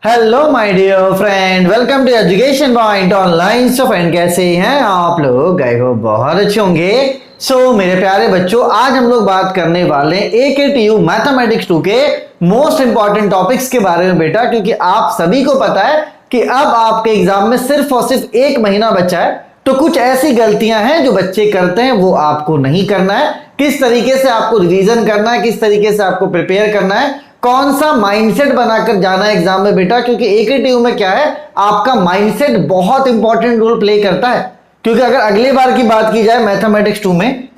Hello my dear friend, welcome to education point online. So friend, कैसे हैं आप लोग? गए हो बहुत अच्छे होंगे। सो मेरे प्यारे बच्चों, आज हम लोग बात करने वाले हैं AKTU मैथमेटिक्स 2 के मोस्ट इंपॉर्टेंट टॉपिक्स के बारे में बेटा, क्योंकि आप सभी को पता है कि अब आपके एग्जाम में सिर्फ और सिर्फ 1 महीना बचा है। तो कुछ ऐसी गलतियां हैं जो बच्चे करते हैं, वो आपको नहीं करना है। किस तरीके से आपको रिवीजन करना है, किस तरीके से आपको प्रिपेयर करना है, कौन सा माइंडसेट बनाकर जाना है एग्जाम में बेटा, क्योंकि AKTU में क्या है, आपका माइंडसेट बहुत इंपॉर्टेंट रोल प्ले करता है। क्योंकि अगर अगली बार की बात की जाए मैथमेटिक्स 2 में,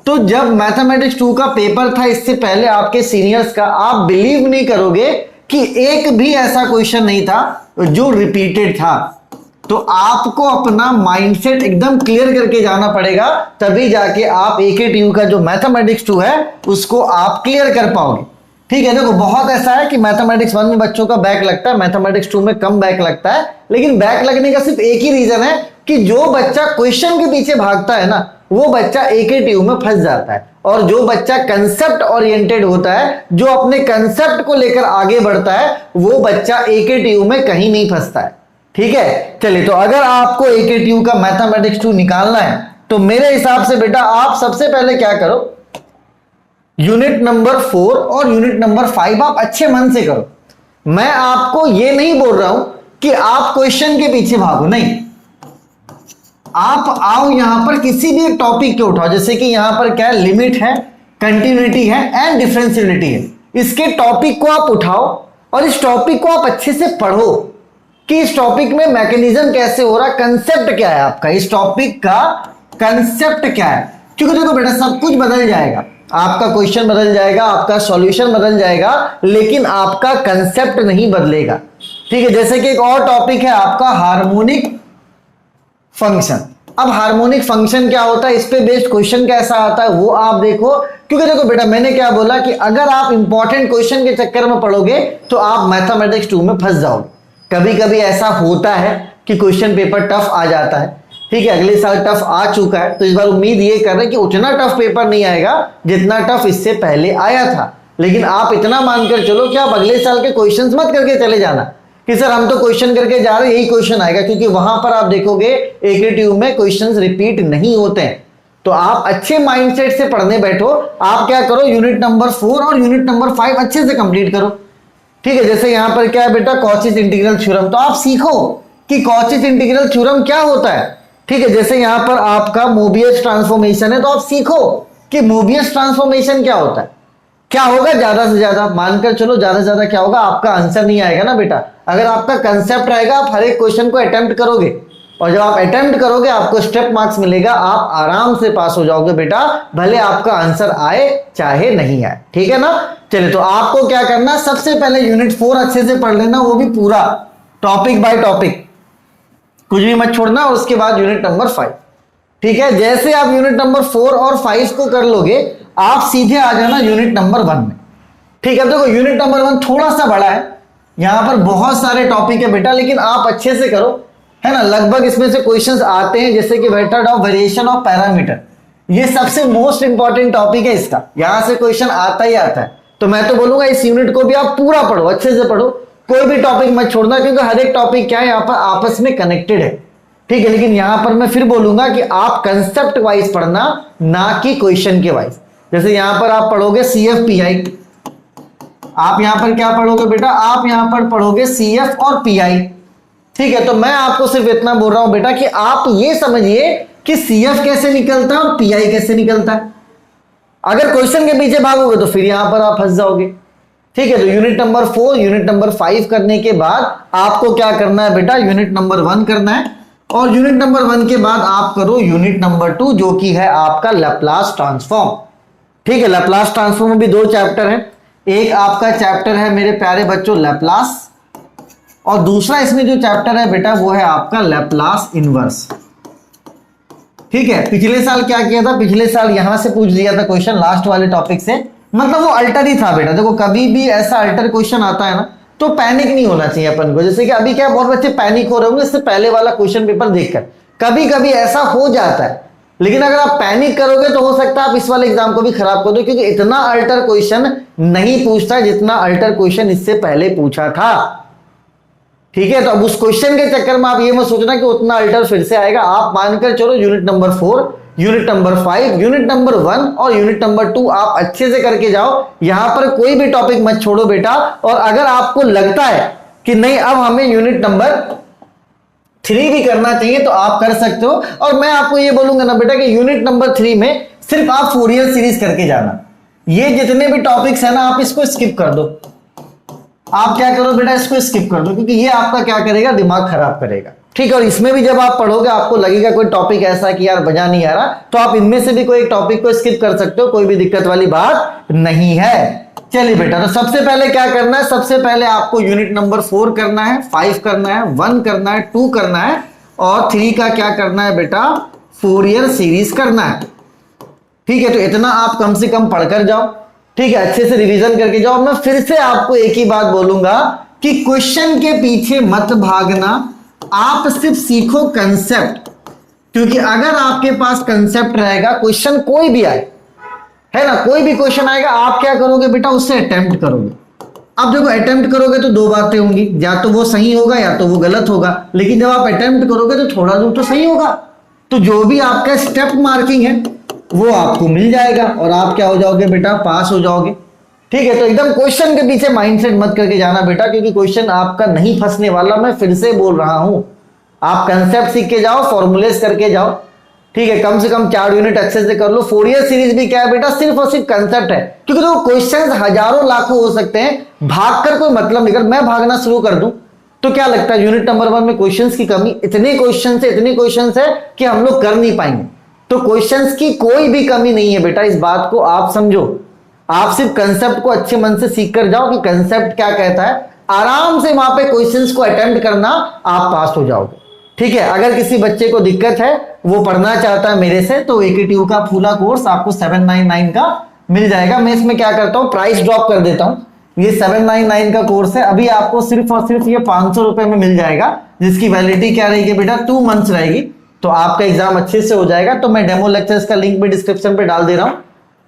तो जब मैथमेटिक्स 2 का पेपर था इससे पहले आपके सीनियर्स का, आप बिलीव नहीं करोगे कि एक भी ऐसा क्वेश्चन नहीं था जो रिपीटेड था। तो आपको अपना माइंडसेट एकदम क्लियर करके जाना पड़ेगा, तभी जाके आप AKTU का जो मैथमेटिक्स 2 है उसको आप क्लियर कर पाओगे। ठीक है, देखो बहुत ऐसा है कि मैथमेटिक्स 1 में बच्चों का बैक लगता है, मैथमेटिक्स 2 में कम बैक लगता है। लेकिन बैक लगने का सिर्फ एक ही रीजन है कि जो बच्चा क्वेश्चन के पीछे भागता है ना, वो बच्चा AKTU में फंस जाता है। और जो बच्चा कंसेप्ट ओरिएंटेड होता है, जो अपने कंसेप्ट को लेकर आगे बढ़ता है, वो बच्चा AKTU में कहीं नहीं फंसता है। ठीक है, चलिए, तो अगर आपको AKTU का मैथमेटिक्स 2 निकालना है तो मेरे हिसाब से बेटा आप सबसे पहले क्या करो, यूनिट नंबर 4 और यूनिट नंबर 5 आप अच्छे मन से करो। मैं आपको यह नहीं बोल रहा हूं कि आप क्वेश्चन के पीछे भागो, नहीं। आप आओ यहां पर किसी भी एक टॉपिक के उठाओ, जैसे कि यहां पर क्या है, लिमिट है, कंटिन्यूटी है एंड डिफरेंशियलिटी है। इसके टॉपिक को आप उठाओ और इस टॉपिक को आप अच्छे से पढ़ो कि इस टॉपिक में मैकेनिज्म कैसे हो रहा, कंसेप्ट क्या है आपका, इस टॉपिक का कंसेप्ट क्या है। क्योंकि देखो बेटा, सब कुछ बदल जाएगा, आपका क्वेश्चन बदल जाएगा, आपका सॉल्यूशन बदल जाएगा, लेकिन आपका कंसेप्ट नहीं बदलेगा। ठीक है, जैसे कि एक और टॉपिक है आपका हार्मोनिक फंक्शन। अब हार्मोनिक फंक्शन क्या होता है, इस पे बेस्ड क्वेश्चन कैसा आता है वो आप देखो। क्योंकि देखो बेटा, मैंने क्या बोला कि अगर आप इंपॉर्टेंट क्वेश्चन के चक्कर में पढ़ोगे तो आप मैथमेटिक्स 2 में फंस जाओगे। कभी कभी ऐसा होता है कि क्वेश्चन पेपर टफ आ जाता है। ठीक है, अगले साल टफ आ चुका है, तो इस बार उम्मीद ये कर रहे हैं कि उतना टफ पेपर नहीं आएगा जितना टफ इससे पहले आया था। लेकिन आप इतना मानकर चलो कि आप अगले साल के क्वेश्चंस मत करके चले जाना कि सर हम तो क्वेश्चन करके जा रहे हैं, यही क्वेश्चन आएगा, क्योंकि वहां पर आप देखोगे AKTU में क्वेश्चंस रिपीट नहीं होते हैं। तो आप अच्छे माइंडसेट से पढ़ने बैठो। आप क्या करो, यूनिट नंबर 4 और यूनिट नंबर 5 अच्छे से कंप्लीट करो। ठीक है, जैसे यहां पर क्या है बेटा, कॉचीज इंटीग्रल थ्योरम, तो आप सीखो कि कॉचीज इंटीग्रल थ्योरम क्या होता है। ठीक है, जैसे यहां पर आपका मोबियस ट्रांसफॉर्मेशन है, तो आप सीखो कि मोबियस ट्रांसफॉर्मेशन क्या होता है। क्या होगा, ज्यादा से ज्यादा मानकर चलो, ज्यादा से ज्यादा क्या होगा, आपका आंसर नहीं आएगा ना बेटा। अगर आपका कंसेप्ट रहेगा, आप हर एक क्वेश्चन को अटेम्प्ट करोगे, और जब आप अटेम्प्ट करोगे आपको स्टेप मार्क्स मिलेगा, आप आराम से पास हो जाओगे बेटा, भले आपका आंसर आए चाहे नहीं आए। ठीक है ना। चलिए, तो आपको क्या करना, सबसे पहले यूनिट 4 अच्छे से पढ़ लेना, वो भी पूरा टॉपिक बाय टॉपिक, कुछ भी मत छोड़ना। और उसके बाद यूनिट नंबर 5। ठीक है, जैसे आप यूनिट नंबर 4 और 5 को कर लोगे, आप सीधे आ जाना यूनिट नंबर 1 में। ठीक है, देखो यूनिट नंबर 1 थोड़ा सा बड़ा है, यहां पर बहुत सारे टॉपिक है बेटा, लेकिन आप अच्छे से करो, है ना। लगभग इसमें से क्वेश्चंस आते हैं, जैसे कि method of variation of parameter, ये सबसे मोस्ट इंपॉर्टेंट टॉपिक है इसका, यहां से क्वेश्चन आता ही आता है। तो मैं तो बोलूंगा इस यूनिट को भी आप पूरा पढ़ो, अच्छे से पढ़ो, कोई भी टॉपिक मत छोड़ना, क्योंकि हर एक टॉपिक क्या है यहाँ पर आपस में कनेक्टेड है। ठीक है, लेकिन यहां पर मैं फिर बोलूंगा कि आप कंसेप्ट वाइज पढ़ना, ना कि क्वेश्चन के वाइज। जैसे यहां पर आप पढ़ोगे CF-PI, आप यहां पर क्या पढ़ोगे बेटा, आप यहां पर पढ़ोगे CF और PI। ठीक है, तो मैं आपको सिर्फ इतना बोल रहा हूं बेटा कि आप ये समझिए कि CF कैसे निकलता है और PI कैसे निकलता है। अगर क्वेश्चन के पीछे भागोगे तो फिर यहां पर आप फंस जाओगे। ठीक है, तो यूनिट नंबर 4 यूनिट नंबर 5 करने के बाद आपको क्या करना है बेटा, यूनिट नंबर 1 करना है, और यूनिट नंबर 1 के बाद आप करो यूनिट नंबर 2, जो कि है आपका लैप्लास ट्रांसफॉर्म। ठीक है, लैप्लास ट्रांसफॉर्म में भी 2 चैप्टर है, एक आपका चैप्टर है मेरे प्यारे बच्चों लैप्लास, और दूसरा इसमें जो चैप्टर है बेटा वो है आपका लैप्लास इनवर्स। ठीक है, पिछले साल क्या किया था, पिछले साल यहां से पूछ दिया था क्वेश्चन लास्ट वाले टॉपिक से, मतलब वो अल्टर ही था बेटा। देखो कभी भी ऐसा अल्टर क्वेश्चन आता है ना, तो पैनिक नहीं होना चाहिए अपन को। जैसे कि अभी क्या बहुत बच्चे पैनिक हो रहे होंगे इससे पहले वाला क्वेश्चन पेपर देखकर, कभी कभी ऐसा हो जाता है। लेकिन अगर आप पैनिक करोगे तो हो सकता है आप इस वाले एग्जाम को भी खराब कर दो, क्योंकि इतना अल्टर क्वेश्चन नहीं पूछता जितना अल्टर क्वेश्चन इससे पहले पूछा था। ठीक है, तो अब उस क्वेश्चन के चक्कर में आप ये मत सोचना कि उतना अल्टर फिर से आएगा। आप मानकर चलो unit number 4, unit number 5, unit number 1 और यूनिट नंबर 2 आप अच्छे से करके जाओ। यहां पर कोई भी टॉपिक मत छोड़ो बेटा। और अगर आपको लगता है कि नहीं अब हमें यूनिट नंबर 3 भी करना चाहिए तो आप कर सकते हो। और मैं आपको ये बोलूंगा ना बेटा कि यूनिट नंबर 3 में सिर्फ आप फोरियर सीरीज करके जाना। ये जितने भी टॉपिक्स है ना आप इसको स्किप कर दो। आप क्या करो बेटा, इसको स्किप कर दो, क्योंकि ये आपका क्या करेगा, दिमाग खराब करेगा। ठीक है, और इसमें भी जब आप पढ़ोगे आपको लगेगा कोई टॉपिक ऐसा कि यार मजा नहीं आ रहा, तो आप इनमें से भी कोई एक टॉपिक को स्किप कर सकते हो, कोई भी दिक्कत वाली बात नहीं है। चलिए बेटा, तो सबसे पहले क्या करना है, सबसे पहले आपको यूनिट नंबर 4 करना है, 5 करना है, 1 करना है, 2 करना है और 3 का क्या करना है बेटा, फोरियर सीरीज करना है। ठीक है, तो इतना आप कम से कम पढ़कर जाओ। ठीक है, अच्छे से रिवीजन करके जाओ। मैं फिर से आपको एक ही बात बोलूंगा कि क्वेश्चन के पीछे मत भागना, आप सिर्फ सीखो कंसेप्ट। क्योंकि अगर आपके पास कंसेप्ट रहेगा, क्वेश्चन कोई भी आए, है ना, कोई भी क्वेश्चन आएगा, आप क्या करोगे बेटा, उससे अटेम्प्ट करोगे। अब जब अटेम्प्ट करोगे तो दो बातें होंगी, या तो वो सही होगा या तो वो गलत होगा। लेकिन जब आप अटेम्प्ट करोगे तो थोड़ा दूर तो सही होगा। तो जो भी आपका स्टेप मार्किंग है वो आपको मिल जाएगा और आप क्या हो जाओगे बेटा, पास हो जाओगे। ठीक है, तो एकदम क्वेश्चन के पीछे माइंडसेट मत करके जाना बेटा, क्योंकि क्वेश्चन आपका नहीं फंसने वाला। मैं फिर से बोल रहा हूं, आप कंसेप्ट सीख के जाओ, फॉर्मूलेस करके जाओ। ठीक है, कम से कम 4 यूनिट अच्छे से कर लो। फोरियर सीरीज भी क्या है बेटा, सिर्फ और सिर्फ कंसेप्ट है। क्योंकि तो क्वेश्चन हजारों लाखों हो सकते हैं, भाग कर कोई मतलब नहीं। मैं भागना शुरू कर दूं तो क्या लगता है, यूनिट नंबर 1 में क्वेश्चंस की कमी, इतने क्वेश्चंस है कि हम लोग कर नहीं पाएंगे। तो क्वेश्चंस की कोई भी कमी नहीं है बेटा, इस बात को आप समझो। आप सिर्फ कंसेप्ट को अच्छे मन से सीख कर जाओ कि कंसेप्ट क्या कहता है, आराम से वहां पे क्वेश्चंस को अटेम्प्ट करना, आप पास हो जाओगे। ठीक है, अगर किसी बच्चे को दिक्कत है, वो पढ़ना चाहता है मेरे से, तो AKTU का पूरा कोर्स आपको 799 का मिल जाएगा। मैं इसमें क्या करता हूं, प्राइस ड्रॉप कर देता हूं। ये 799 का कोर्स है, अभी आपको सिर्फ और सिर्फ ये 500 रुपए में मिल जाएगा, जिसकी वैलिडिटी क्या रहेगी बेटा, 2 मंथ्स रहेगी। तो आपका एग्जाम अच्छे से हो जाएगा। तो मैं डेमो लेक्चर्स का लिंक भी डिस्क्रिप्शन पे डाल दे रहा हूं।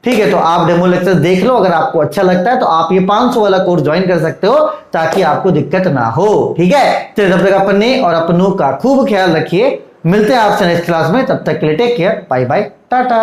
ठीक है, तो आप डेमो लेक्चर देख लो। अगर आपको अच्छा लगता है तो आप ये 500 वाला कोर्स ज्वाइन कर सकते हो, ताकि आपको दिक्कत ना हो। ठीक है, तो तब तक अपने और अपनों का खूब ख्याल रखिए। मिलते हैं आपसे नेक्स्ट क्लास में, तब तक के लिए take care, bye bye, Tata.